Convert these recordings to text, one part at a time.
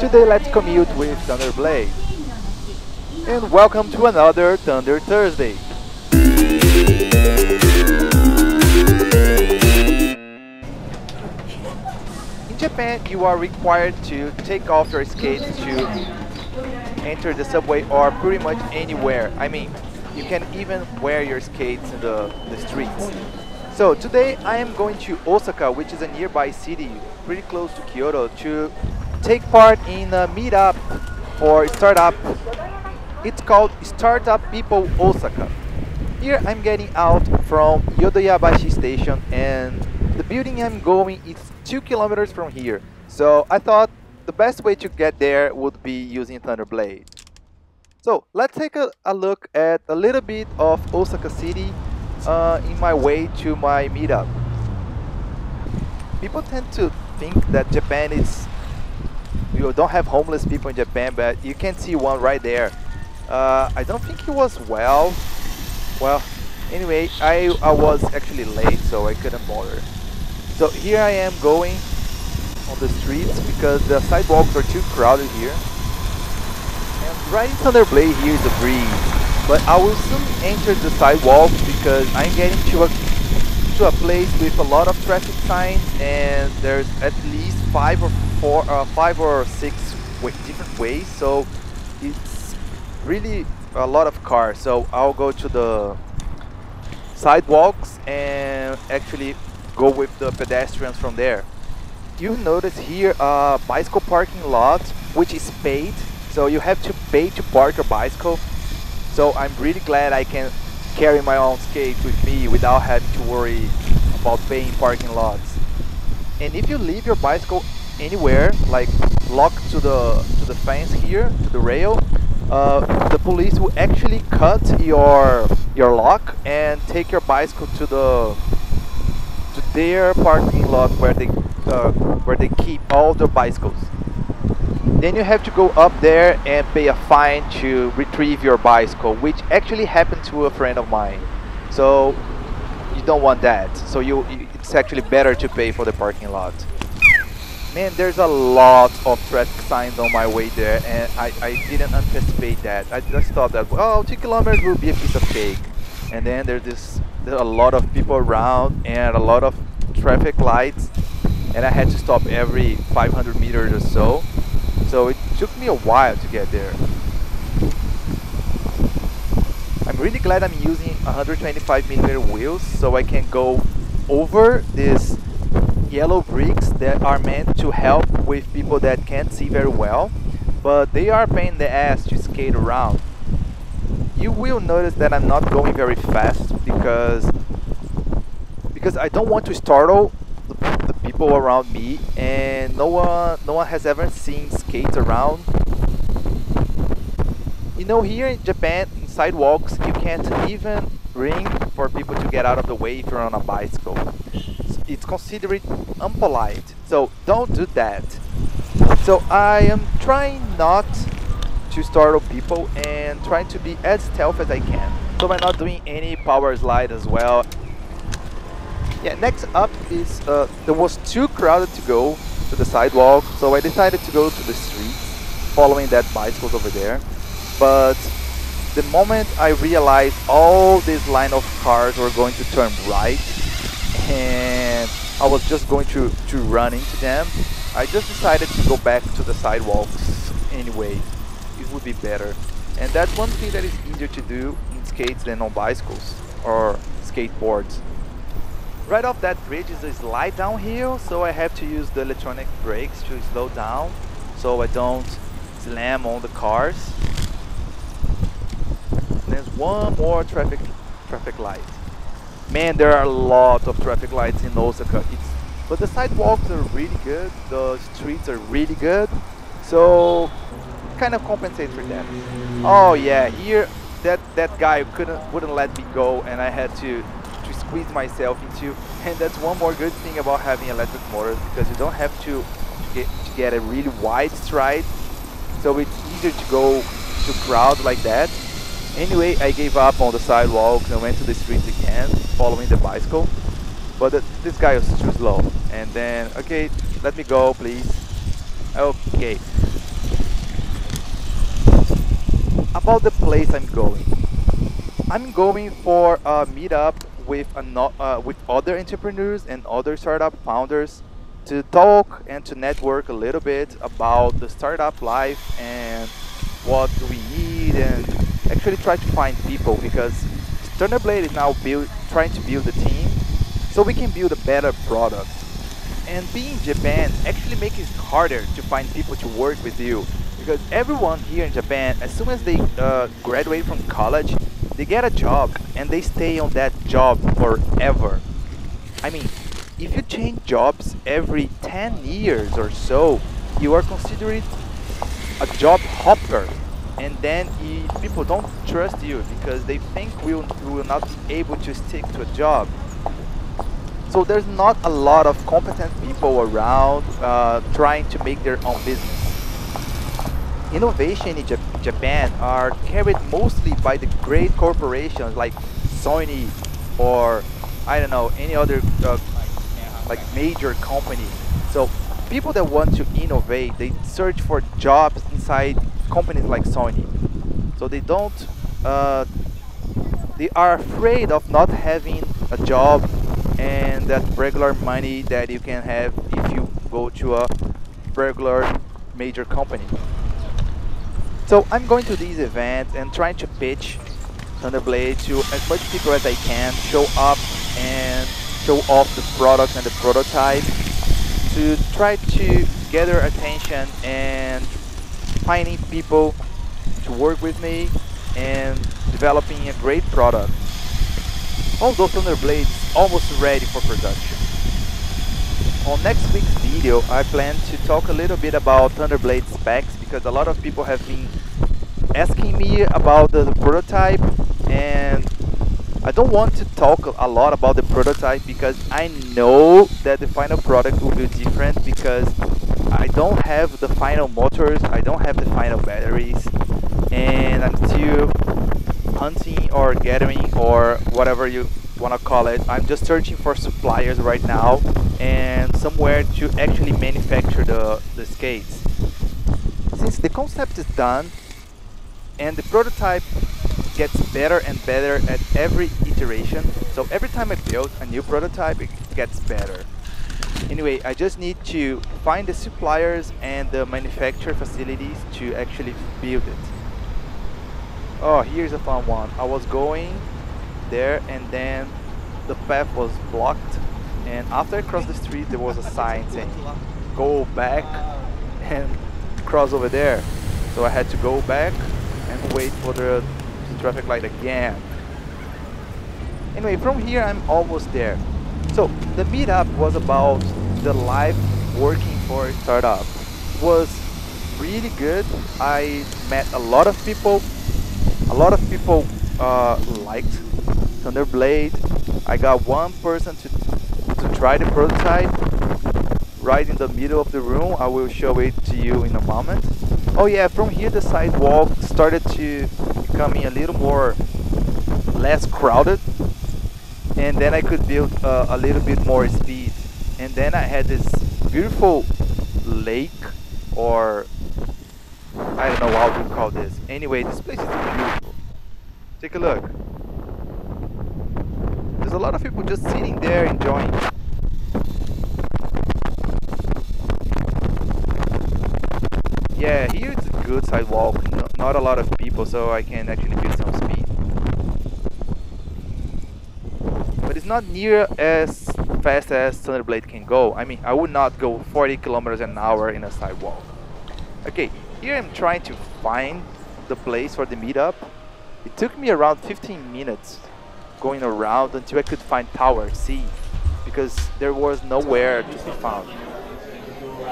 Today let's commute with Thundrblade. And welcome to another Thunder Thursday. In Japan, you are required to take off your skates to enter the subway or pretty much anywhere. I mean, you can even wear your skates in the streets. So today I am going to Osaka, which is a nearby city pretty close to Kyoto, to take part in a meetup for startup. It's called Startup People Osaka. Here I'm getting out from Yodoyabashi station, and the building I'm going is 2 kilometers from here. So I thought the best way to get there would be using Thunderblade. So let's take a look at a little bit of Osaka City in my way to my meetup. People tend to think that Japan is, you don't have homeless people in Japan, but you can see one right there. I don't think it was well, anyway, I was actually late, so I couldn't bother. So here I am going on the streets because the sidewalks are too crowded here. And riding Thunderblade here is a breeze, but I will soon enter the sidewalks because I'm getting to a place with a lot of traffic signs, and there's at least five or six different ways. So it's really a lot of cars. So I'll go to the sidewalks and actually go with the pedestrians from there. You notice here a bicycle parking lot, which is paid. So you have to pay to park your bicycle. So I'm really glad I can carry my own skate with me without having to worry about paying parking lots. And if you leave your bicycle anywhere, like locked to the fence here, to the rail, the police will actually cut your lock and take your bicycle to their parking lot where they keep all the bicycles. Then you have to go up there and pay a fine to retrieve your bicycle, which actually happened to a friend of mine. So you don't want that. So it's actually better to pay for the parking lot. Man, there's a lot of traffic signs on my way there, and I didn't anticipate that. I just thought that, oh, 2 kilometers will be a piece of cake. And then there's a lot of people around and a lot of traffic lights, and I had to stop every 500 meters or so. So it took me a while to get there. I'm really glad I'm using 125mm wheels so I can go over these yellow bricks that are meant to help with people that can't see very well, but they are a pain in the ass to skate around. You will notice that I'm not going very fast because I don't want to startle the people around me, and no one has ever seen skates around. You know, here in Japan, in sidewalks, you can't even ring for people to get out of the way if you're on a bicycle. It's considered unpolite, so don't do that. So I am trying not to startle people and trying to be as stealth as I can. So I'm not doing any power slide as well. Yeah, next up is there was too crowded to go to the sidewalk, so I decided to go to the streets, following that bicycles over there. But the moment I realized all this line of cars were going to turn right, and I was just going to run into them, I just decided to go back to the sidewalks anyway. It would be better. And that's one thing that is easier to do in skates than on bicycles or skateboards. Right off that bridge is a slide downhill, so I have to use the electronic brakes to slow down so I don't slam on the cars. There's one more traffic light. Man, there are a lot of traffic lights in Osaka. But the sidewalks are really good, the streets are really good, so it kind of compensates for that. Oh yeah, here that guy wouldn't let me go, and I had to squeeze myself into. And that's one more good thing about having electric motors, because you don't have to get a really wide stride, so it's easier to go to crowd like that. Anyway, I gave up on the sidewalks and went to the streets again, following the bicycle. But this guy was too slow. And then, okay, let me go, please. Okay. About the place I'm going. I'm going for a meetup with with other entrepreneurs and other startup founders to talk and to network a little bit about the startup life and what do we need, and actually try to find people, because Thunderblade is now trying to build a team so we can build a better product. And being in Japan actually makes it harder to find people to work with you, because everyone here in Japan, as soon as they graduate from college, they get a job and they stay on that job forever. I mean, if you change jobs every 10 years or so, you are considered a job hopper, and then people don't trust you because they think we will not be able to stick to a job. So there's not a lot of competent people around trying to make their own business. Innovation in Japan are carried mostly by the great corporations like Sony, or I don't know, any other like major company. So people that want to innovate, they search for jobs inside companies like Sony. So they don't, they are afraid of not having a job and that regular money that you can have if you go to a regular major company. So I'm going to these events and trying to pitch Thunderblade to as much people as I can, show up and show off the product and the prototype to try to gather attention and finding people to work with me and developing a great product. Although Thunderblade is almost ready for production. On next week's video, I plan to talk a little bit about Thunderblade specs, because a lot of people have been asking me about the prototype, and I don't want to talk a lot about the prototype because I know that the final product will be different, because I don't have the final motors, I don't have the final batteries, and I'm still hunting or gathering or whatever you want to call it. I'm just searching for suppliers right now and somewhere to actually manufacture the skates. Since the concept is done and the prototype gets better and better at every iteration, so every time I build a new prototype, it gets better. Anyway, I just need to find the suppliers and the manufacturer facilities to actually build it. Oh, here's a fun one. I was going there and then the path was blocked, and after I crossed the street there was a sign saying go back and cross over there. So I had to go back and wait for the traffic light again. Anyway, from here I'm almost there. So the meetup was about the life working for a startup. It was really good. I met a lot of people. A lot of people liked Thunderblade. I got one person to try the prototype right in the middle of the room. I will show it to you in a moment. Oh yeah, from here the sidewalk started to becoming a little more less crowded, and then I could build a little bit more speed. And then I had this beautiful lake, or I don't know how to call this. Anyway, this place is beautiful. Take a look. There's a lot of people just sitting there enjoying. Yeah, here it's a good sidewalk, not a lot of people, so I can actually build some speed. But it's not near as fast as Thunderblade can go. I mean, I would not go 40 kilometers an hour in a sidewalk. Okay, here I'm trying to find the place for the meetup. It took me around 15 minutes going around until I could find Tower C, because there was nowhere to be found.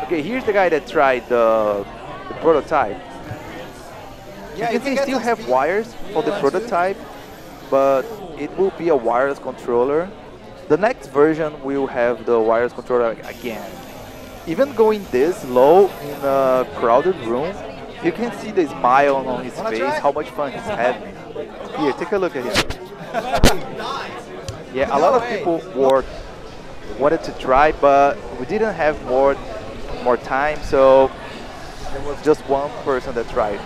Okay, here's the guy that tried the prototype. Yeah, you can still have wires for the prototype, but it will be a wireless controller. The next version will have the wireless controller again. Even going this low in a crowded room, you can see the smile on his face, how much fun he's having. Here, take a look at him. Yeah, a lot of people wanted to try, but we didn't have more time, so there was just one person that tried.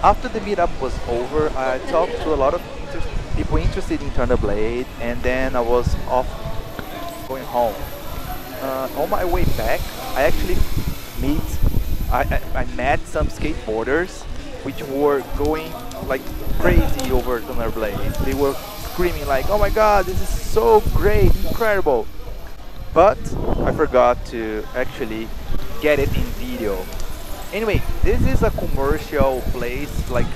After the meetup was over, I talked to a lot of people interested in Thundrblade, and then I was off going home. On my way back, I actually meet I met some skateboarders which were going like crazy over Thundrblade. They were screaming like, "Oh my God, this is so great, incredible!" But I forgot to actually get it in video. Anyway, this is a commercial place, like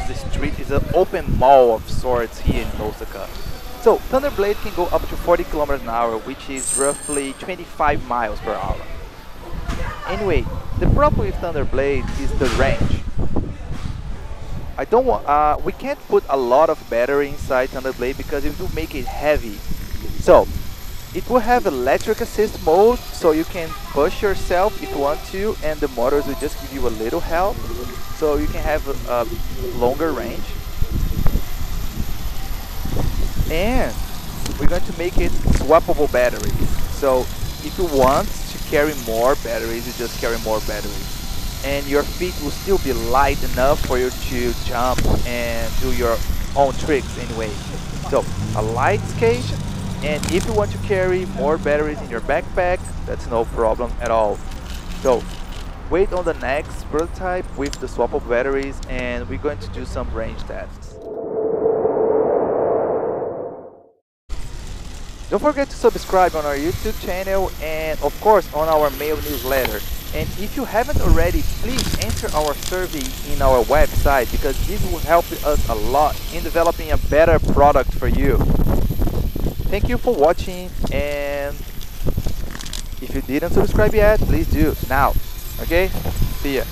the street is an open mall of sorts here in Osaka. So Thundrblade can go up to 40 kilometers an hour, which is roughly 25 miles per hour. Anyway, the problem with Thundrblade is the range. I don't want. We can't put a lot of battery inside Thundrblade because it will make it heavy. So it will have electric assist mode, so you can push yourself if you want to, and the motors will just give you a little help, so you can have a longer range. And we're going to make it swappable batteries. So if you want to carry more batteries, you just carry more batteries. And your feet will still be light enough for you to jump and do your own tricks anyway. So a light skate, and if you want to carry more batteries in your backpack, that's no problem at all. So wait on the next prototype with the swappable batteries, and we're going to do some range tests. Don't forget to subscribe on our YouTube channel and of course on our mail newsletter. And if you haven't already, please answer our survey in our website, because this will help us a lot in developing a better product for you. Thank you for watching, and if you didn't subscribe yet, please do now. Okay? See ya.